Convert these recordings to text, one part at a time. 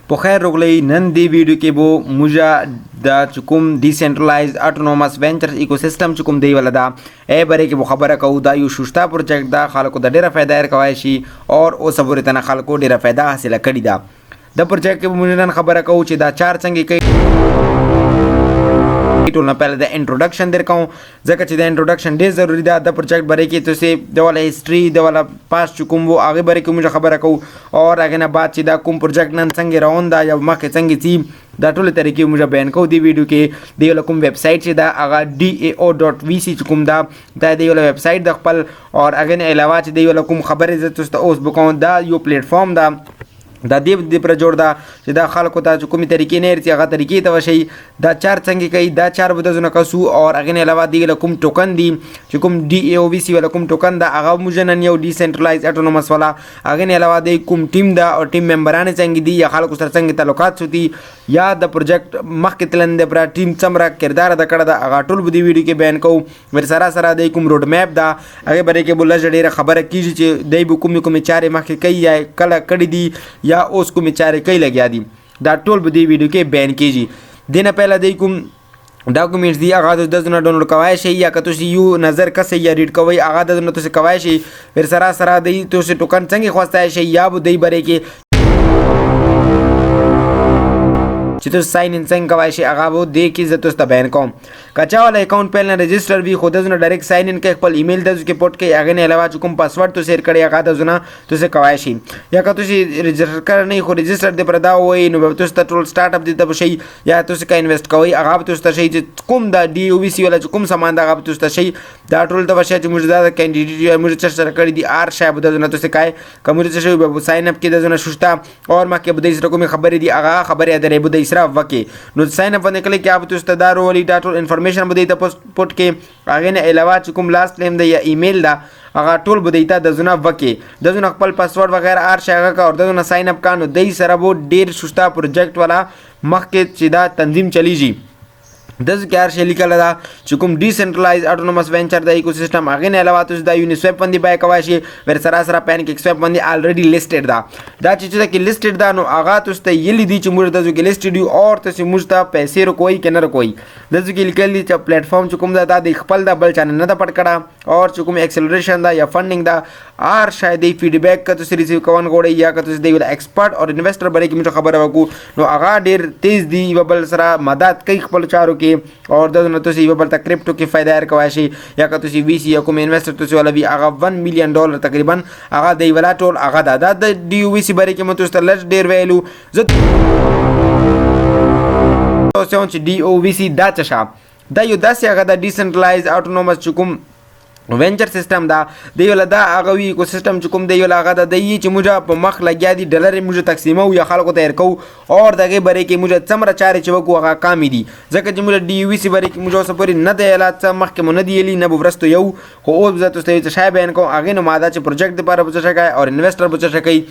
په خیر روغلی نن دی ویډیو کې بو موږ د کوم ډیسنټرلایز اټونومس وینچرز ایکوسیستم چې کوم دی ولدا بره کې خبره کوو دا یو شوشتا پروجیکټ دا خلکو د ډیره فائدہ ورکوي شي او اوس پورې تنه خلکو ډیره فائدہ حاصله کړې ده د پروجیکټ کې موږ نن خبره کوو چې دا چار څنګه کوي ټول نه پہله د انټروډکشن درکوم ځکه چې د انټروډکشن ډیر ضروری ده د پروجیکټ باره کې تاسو د ولا هیستوري د ولا پاس کوم وو هغه باره کې موږ خبره کوو او هغه نه بعد چې دا کوم پروجیکټ نن څنګه روان دا یا مخکې څنګه چې دا ټول طریقې موږ بیان کوو دی ویډیو کې دی کوم ویب سټ چې دا هغه dao.vc کوم دا دی ویب سټ د خپل او هغه نه علاوه چې دی کوم خبره زه تاسو اوس بکوم دا یو پلیټ فارم دا دا دی پر جوړ دا چې دا خلکو ته کومې طریقې نه ارتي هغه طریقې ته وشي دا چار څنګه کوي دا چار بدزونه کسو او هغه نه علاوه دی کوم ټوکن دی چې کوم DAOVC ولا کوم ټوکن دا هغه موږ نن یو ډیسنټرلایز اټونومس والا هغه نه علاوه دی کوم ټیم دا او ټیم ممبران څنګه دي یا خلکو سره څنګه تعلقات سوتي یا د پروجیکټ مخکې تلند پر ټیم څمره کردار د کړه دا هغه ټول بدی ویډیو کې بیان کوو ور سره دی کوم روډ میپ دا هغه بره کې بوله ډیره خبره کیږي چې دی کوم چارې مخکې کوي یا کله کړي دي یا اوس کوم چارې کوي لګیا دي دا ټول به دی ویډیو کې بیان کیږي دینه پہله دی کوم ډاکومېنټس دی هغه د دزونه ډاونلوډ کوای شي یا که تاسو یو نظر کسه یا ریډ کوئ هغه دزونه تاسو کوای شي ور سره دی تاسو ټوکن څنګه خوستای شي یا به دی بره کې چې تاسو ساين ان څنګه کوای شي هغه به دی کې زه تاسو ته بیان کوم کچا ول اکاونټ پہل نه رجسٹر وی خود دزونه ډایرکټ ساين ان کې خپل ایمیل دز کې پټ کې هغه نه علاوه کوم پاسورډ تو شیر کړی هغه دزونه تاسو کوای شي یا که تاسو رجسٹر کړئ خو رجسٹر د پردا وای نو تاسو ته ټول سٹارټ اپ دي ته شي یا تاسو کا انویسټ کوئ هغه تاسو ته شي چې کوم دا DOVC ولا کوم سامان دا هغه تاسو ته شي دا ټول ته شي چې موږ دا کینډیډیټ موږ چې سره کړی دي آر شای بده دزونه تاسو کای کوم چې شي به ساين اپ کې دزونه شوشتا او ما کې بده سره کوم خبرې دي هغه خبرې درې بده سره وکي نو ساين اپ باندې کله کې تاسو ته دا رولي دا ټول انفارمیشن بده ته پټ کې هغه نه علاوه چې کوم لاست نیم دی یا ایمیل دا هغه ټول بدایته د زونه وکي د زونه خپل پاسورډ وغیرہ ار شایغه کا او د زونه ساين اپ کانو دای سره وو ډیر شوشتا پروجیکټ والا مخکې چې دا تنظیم چلیږي دز کار شي لیکل دا چې کوم ډیسنټرلایز اټونومس وینچر د ایکوسیستم هغه نه علاوه تاسو د یونیسویپ باندې بای کوای شي ور سره پینکیک سویپ باندې الریډي لیسټډ دا چې کې لیسټډ دا نو هغه تاسو ته یلی دي چې موږ د کې لیسټډ یو او تاسو موږ ته پیسې رکوي کنه رکوي دز کې لیکل دي چې پلیټ فارم چې کوم دا د خپل د بل چانل نه د پټ کړه او چې کوم ایکسلریشن دا یا فندینګ دا ار شاید فیډبیک که تاسو ریسیو کوون غوړی یا که تاسو دی ول ایکسپرت او انویسټر بری کې موږ خبره وکړو نو هغه ډیر تیز دی بل سره مدد کوي خپل چارو کې اور نو تاسو یو بل کرپټو کې فائدہ ورکوای شي یا که تاسو VC یا کوم انویسټر تاسو ولا وی هغه $1 مليون تقریبا هغه دی ولا ټول هغه د DOVC بری کې متوسط لږ ډیر ویلو زه تاسو چې DOVC دا څه دا یو داسې هغه د ډیسنټرلایز اټونومس کوم وینچر سیستم دا دی ول دا هغه وی ایکوسیستم چې کوم دی ول هغه د دی چې موږ په مخ لګیا دي ډالر موږ تقسیمو یا خلکو ته ورکو او دغه بری کې موږ څمره چارې چې وکړو هغه کام دي ځکه چې موږ DOVC بری کې موږ سپوري نه دی اله څه مخ کې مونږ دی یلی نه ورستو یو خو اوس زه تاسو ته شای بیان کوم هغه نو ماده چې پروجیکټ لپاره بچا شي او انویسټر بچا شي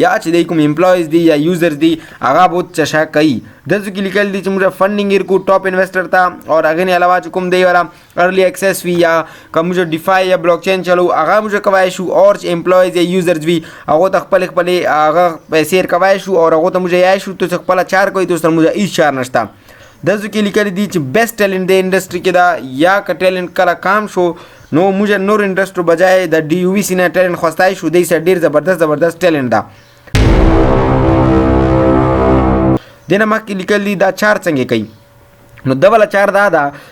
یا چې دی کوم امپلویز دی یا یوزر دی هغه بچا شي کوي دغه کې لیکل دي چې موږ فندینګ ورکو ټاپ انویسټر ته او هغه نه علاوه کوم دی ولا ارلی ایکسس وی یا کوم جو ډیفای یا بلاک چین چلو هغه موږ کوای شو او امپلویز یا یوزرز وی هغه ته خپل هغه پیسې کوای شو او هغه ته موږ یای شو ته خپل چار کوي دوستر موږ هیڅ چار نشته دغه کې لیکل دي چې بیسټ ټیلنټ د انډستری کې دا یا ک ټیلنټ کله کام شو نو موږ نور انډستری بجای د DOVC نه ټیلنټ خوستای شو د ډیر زبردست ټیلنټ دا دنه مکه لیکل دي دا چار څنګه کوي نو دبل چار دا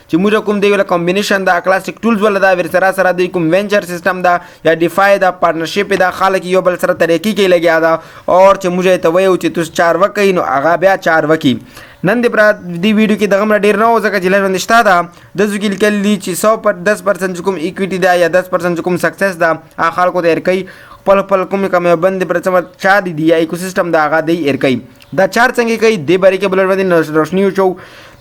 چې موږ کوم دی ولا کمبینیشن دا کلاسیک ټولز ولا دا ور سره دی کوم وینچر سیستم دا یا ډیفای دا پارتنرشپ دا خلک یو بل سره طریقې کې لګیا دا او چې موږ ته وایو چې تاسو چار وکئ نو هغه بیا چار وکئ نن دی برا دی ویډیو کې دغه ډیر نه وځه چې لږ نشته دا د ځکه لیکل دي چې 100% کوم ایکویټي دا یا 10% کوم سکسس دا اخر کو تیر کوي خپل کوم کم بند پر څه چا دی یا ایکوسیستم دا هغه دی ار کوي دا چار څنګه کوي دی بری کې بلر باندې روشنی وچو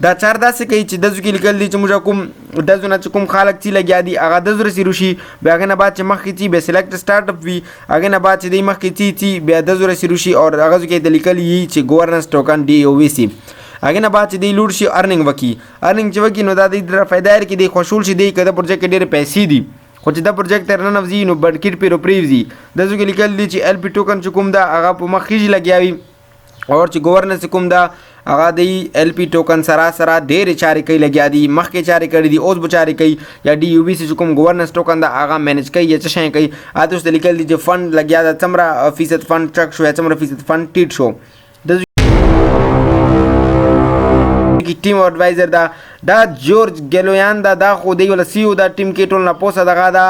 دا چار داسې کوي چې د ځکه لیکل دي چې موږ کوم د زونه کوم خلک چې لګیا دي هغه د زره سیروشي بیا غنه بعد چې مخکې چې به سلیکټ سٹارټ اپ وی هغه نه بعد چې دی مخکې چې بیا د زره سیروشي او هغه ځکه د لیکل یي چې گورننس ټوکن DOVC هغه نه بعد چې دی لوډ شي ارننګ وکي ارننګ چې وکي نو دا د فائدہ لري کې دی خوشحال شي دی کده پروجیکټ ډېر پیسې دي خو چې دا پروجیکټ تر نن وزي نو بنکټ پیرو پریوزي د ځکه لیکل دي چې LP ټوکن چې کوم دا هغه په مخ کې لګیاوي और چې گورننس کوم دا هغه د ایل پی ټوکن سره ډېر چارې کوي لګیا دي مخکې چارې کړي دي اوس به چارې کوي یا ډي یو بي سي کوم گورننس ټوکن دا هغه مینج کوي یا څه شی کوي اته اوس لیکل دي چې فند لګیا دا څومره فیصد فند چک شو یا څومره فیصد فند ټیټ شو کی ټیم ایڈوایزر دا جورج ګلویان دا خو دی ول سی او دا ټیم کې ټول نه پوسه دغه دا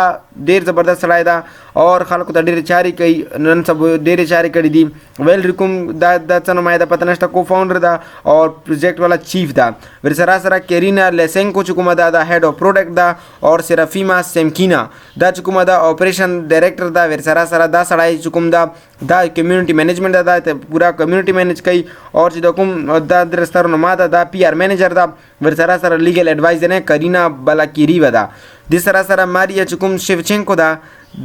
ډیر زبردست سړی دا اور خلکو ته ډیر چاري کوي نن سب ډیر چاري کړي دي ویل ریکوم دا څنګه ما دا پته نشته کو فاونډر دا اور پروجیکټ والا چیف دا ور سره کیرینا لیسنکو چې کومه دا هډ اف پروډکټ دا اور سرافیما سمکینا دا چې کومه دا اپریشن ډایریکټر دا ور سره دا سړی چې کوم دا کمیونټي مینجمنٹ دا پورا کمیونټي مینج کوي اور چې د کوم دا درسترو ما دا پی آر مینیجر دا ور سره لیګل ایڈوایزر نه کرینا بلاکیری ودا د سره ماریا چې کوم شیوچنکو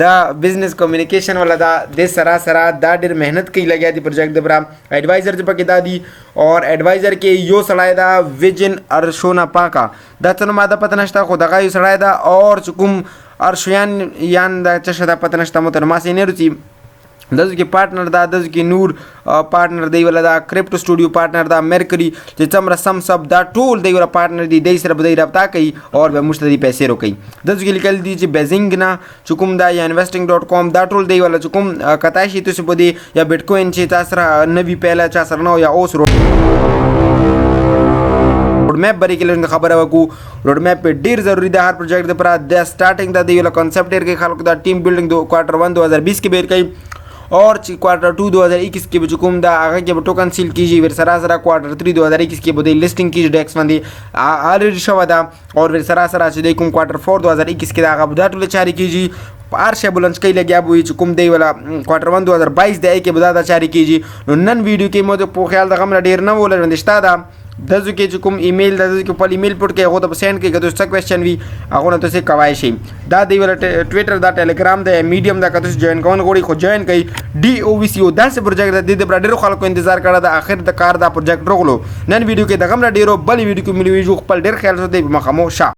دا بزنس کمیونیکیشن والا دا د سره دا ډیر مهنت کوي لګیا دی پروجیکټ د برا ایڈوایزر چې پکې دا دی اور ایڈوایزر کې یو سړی دا ویجن ارشونا پاکا دا څنګه ما دا پته نشته خو دغه یو سړی دا اور چې کوم ارشویان یان دا چې دا پته نشته مو تر ما سي نه رسي دز کې پارټنر دا دز کې نور پارټنر دی ولا دا کرپټو سټوډیو پارټنر دا مرکری چې څومره سم سب دا ټول دی ولا پارټنر دی د سره بدای رابطه کوي اور به مشتری پیسې روکي دز کې لیکل دی چې بیزنګ نه چکم دا یا investing.com دا ټول دی ولا چکم کتای شي تاسو بده یا بیٹکوین چې تاسو را نوی پهلا چا سره نو یا اوس روډ میپ بری کې خبره وکړو روډ میپ په ډیر ضروری ده هر پروجیکټ د پر د سٹارټینګ د دی ولا کانسپټ ډیر کې خلکو دا ټیم بیلډینګ د کوارټر 1 2020 کې بیر کوي और چې کوارټر 2 2021 کې به کوم دا هغه کې به ټوکن سیل کیږي ور سره کوارټر 3 2021 کې به لیسټینګ کیږي ډیکس باندې الریډي شو دا اور ور سره چې کوم کوارټر 4 2021 کې دا هغه به ټول چاري کیږي پار شی بلنس کې لګیا بوي چې کوم دی ولا کوارټر 1 2022 دی کې به دا چاري کیږي نو نن ویډیو کې مو په خیال د غم ډیر نه ولر وندشتا دا دزو کې چې کوم ایمیل دزو کې په ایمیل پټ کې هغه ته سند کې کته څه کوېسچن وی هغه نه تاسو کوای شي دا دی ول ټویټر دا ټیلیګرام دا میډیم دا کته جوائن کوون غوړي خو جوائن کړئ ډي او وی سی او دا څه پروجیکټ د برادر خلکو انتظار کړه د اخر د کار دا پروجیکټ روغلو نن ویډیو کې دغه ډیرو بل ویډیو کې ملي ویډیو خپل ډیر خیال ساتي مخامو شه